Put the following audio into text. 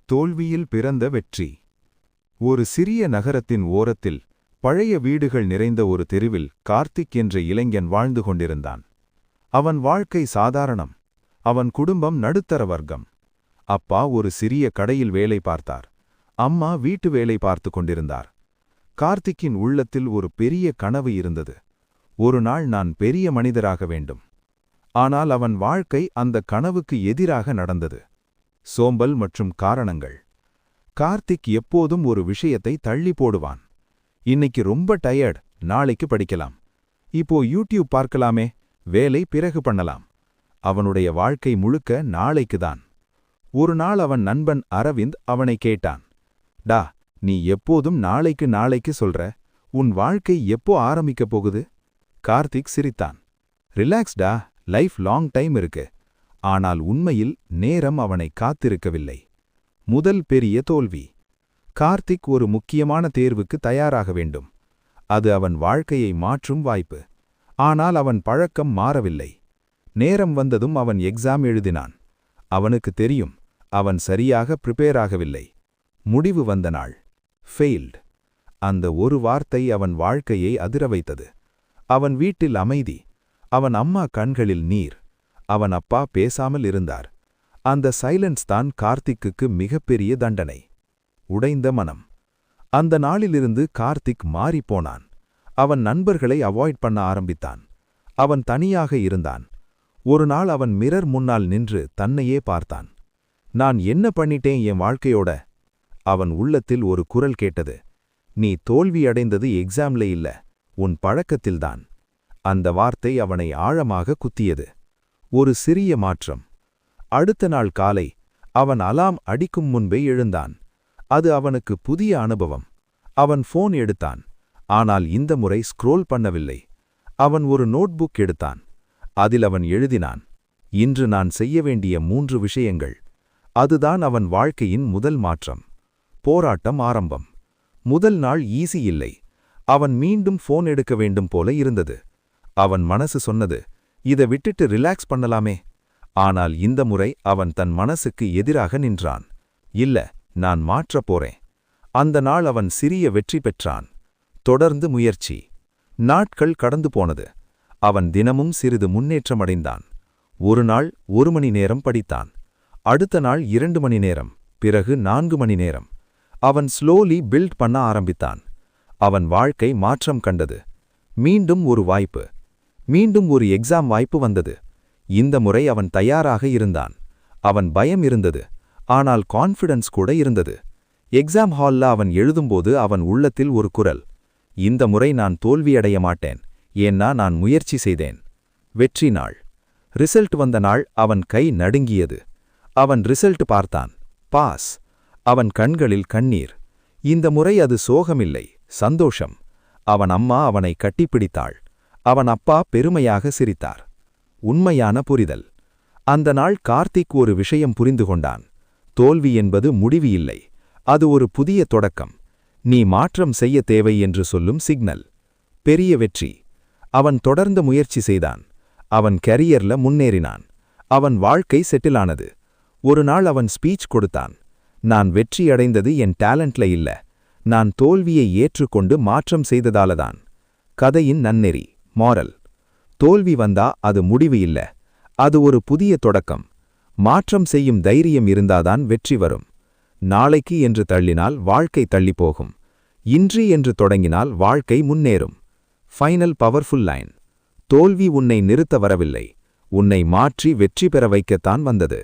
தோல்வியில் பிறந்த வெற்றி. ஒரு சிறிய நகரத்தின் ஓரத்தில் பழைய வீடுகள் நிறைந்த ஒரு தெருவில் கார்த்திக் என்ற இளைஞன் வாழ்ந்து கொண்டிருந்தான். அவன் வாழ்க்கை சாதாரணம். அவன் குடும்பம் நடுத்தர வர்க்கம். அப்பா ஒரு சிறிய கடையில் வேலை பார்த்தார். அம்மா வீட்டு வேலை பார்த்து கொண்டிருந்தார். கார்த்திக்கின் உள்ளத்தில் ஒரு பெரிய கனவு இருந்தது. ஒரு நாள் நான் பெரிய மனிதராக வேண்டும். ஆனால் அவன் வாழ்க்கை அந்த கனவுக்கு எதிராக நடந்தது. சோம்பல் மற்றும் காரணங்கள். கார்த்திக் எப்போதும் ஒரு விஷயத்தை தள்ளி போடுவான். இன்னைக்கு ரொம்ப டயர்ட், நாளைக்கு படிக்கலாம். இப்போ யூடியூப் பார்க்கலாமே, வேலை பிறகு பண்ணலாம். அவனுடைய வாழ்க்கை முழுக்க நாளைக்கு தான். ஒரு நாள் அவன் நண்பன் அரவிந்த் அவனை கேட்டான், டா, நீ எப்போதும் நாளைக்கு நாளைக்கு சொல்ற, உன் வாழ்க்கை எப்போ ஆரம்பிக்கப் போகுது? கார்த்திக் சிரித்தான். ரிலாக்ஸ்டா, லைஃப் லாங் டைம் இருக்கு. ஆனால் உண்மையில் நேரம் அவனை காத்திருக்கவில்லை. முதல் பெரிய தோல்வி. கார்த்திக் ஒரு முக்கியமான தேர்வுக்கு தயாராக வேண்டும். அது அவன் வாழ்க்கையை மாற்றும் வாய்ப்பு. ஆனால் அவன் பழக்கம் மாறவில்லை. நேரம் வந்ததும் அவன் எக்ஸாம் எழுதினான். அவனுக்கு தெரியும், அவன் சரியாக ப்ரிப்பேர் ஆகவில்லை. முடிவு வந்த நாள். ஃபெயில்ட். அந்த ஒரு வார்த்தை அவன் வாழ்க்கையை அதிர வைத்தது. அவன் வீட்டில் அமைதி. அவன் அம்மா கண்களில் நீர். அவன் அப்பா பேசாமல் இருந்தார். அந்த சைலன்ஸ் தான் கார்த்திக்குக்கு மிகப்பெரிய தண்டனை. உடைந்த மனம். அந்த நாளிலிருந்து கார்த்திக் மாறிப்போனான். அவன் நண்பர்களை அவாய்ட் பண்ண ஆரம்பித்தான். அவன் தனியாக இருந்தான். ஒரு நாள் அவன் மிரர் முன்னால் நின்று தன்னையே பார்த்தான். நான் என்ன பண்ணிட்டேன் என் வாழ்க்கையோட? அவன் உள்ளத்தில் ஒரு குரல் கேட்டது. நீ தோல்வி அடைந்தது எக்ஸாம்ல இல்ல, உன் பழக்கத்தில்தான். அந்த வார்த்தை அவனை ஆழமாக குத்தியது. ஒரு சிறிய மாற்றம். அடுத்த நாள் காலை அவன் அலாம் அடிக்கும் முன்பே எழுந்தான். அது அவனுக்கு புதிய அனுபவம். அவன் போன் எடுத்தான். ஆனால் இந்த முறை ஸ்க்ரோல் பண்ணவில்லை. அவன் ஒரு நோட்புக் எடுத்தான். அதில் அவன் எழுதினான், இன்று நான் செய்ய வேண்டிய 3 விஷயங்கள். அதுதான் அவன் வாழ்க்கையின் முதல் மாற்றம். போராட்டம் ஆரம்பம். முதல் நாள் ஈஸி இல்லை. அவன் மீண்டும் போன் எடுக்க வேண்டும் போல இருந்தது. அவன் மனசு சொன்னது, இதை விட்டுட்டு ரிலாக்ஸ் பண்ணலாமே. ஆனால் இந்த முறை அவன் தன் மனசுக்கு எதிராக நின்றான். இல்ல, நான் மாற்றப் போறேன். அந்த நாள் அவன் சிறிய வெற்றி பெற்றான். தொடர்ந்து முயற்சி. நாட்கள் கடந்து போனது. அவன் தினமும் சிறிது முன்னேற்றமடைந்தான். ஒரு நாள் 1 மணி நேரம் படித்தான். அடுத்த நாள் 2 மணி நேரம், பிறகு 4 மணி நேரம். அவன் ஸ்லோலி பில்ட் பண்ண ஆரம்பித்தான். அவன் வாழ்க்கை மாற்றம் கண்டது. மீண்டும் ஒரு வாய்ப்பு. மீண்டும் ஒரு எக்ஸாம் வாய்ப்பு வந்தது. இந்த முறை அவன் தயாராக இருந்தான். அவன் பயம் இருந்தது, ஆனால் கான்ஃபிடன்ஸ் கூட இருந்தது. எக்ஸாம் ஹால்ல அவன் எழுதும்போது அவன் உள்ளத்தில் ஒரு குரல், இந்த முறை நான் தோல்வியடைய மாட்டேன், ஏன்னா நான் முயற்சி செய்தேன். வெற்றி நாள். ரிசல்ட் வந்த நாள் அவன் கை நடுங்கியது. அவன் ரிசல்ட் பார்த்தான். பாஸ். அவன் கண்களில் கண்ணீர். இந்த முறை அது சோகமில்லை, சந்தோஷம். அவன் அம்மா அவனை கட்டிப்பிடித்தாள். அவன் அப்பா பெருமையாக சிரித்தார். உண்மையான புரிதல். அந்த நாள் கார்த்திக் ஒரு விஷயம் புரிந்து கொண்டான். தோல்வி என்பது முடிவு இல்லை, அது ஒரு புதிய தொடக்கம். நீ மாற்றம் செய்ய தேவை என்று சொல்லும் சிக்னல். பெரிய வெற்றி. அவன் தொடர்ந்து முயற்சி செய்தான். அவன் கரியர்ல முன்னேறினான். அவன் வாழ்க்கை செட்டிலானது. ஒரு நாள் அவன் ஸ்பீச் கொடுத்தான். நான் வெற்றி அடைந்தது என் டேலண்ட்ல இல்ல, நான் தோல்வியை ஏற்றுக்கொண்டு மாற்றம் செய்ததாலதான். கதையின் நன்னெறி. மாரல். தோல்வி வந்தா அது முடிவு இல்ல, அது ஒரு புதிய தொடக்கம். மாற்றம் செய்யும் தைரியம் இருந்தாதான் வெற்றி வரும். நாளைக்கு என்று தள்ளினால் வாழ்க்கை தள்ளிப்போகும். இன்று என்று தொடங்கினால் வாழ்க்கை முன்னேறும். Final powerful line. தோல்வி உன்னை நிறுத்த வரவில்லை, உன்னை மாற்றி வெற்றி பெற வைக்கத்தான் வந்தது.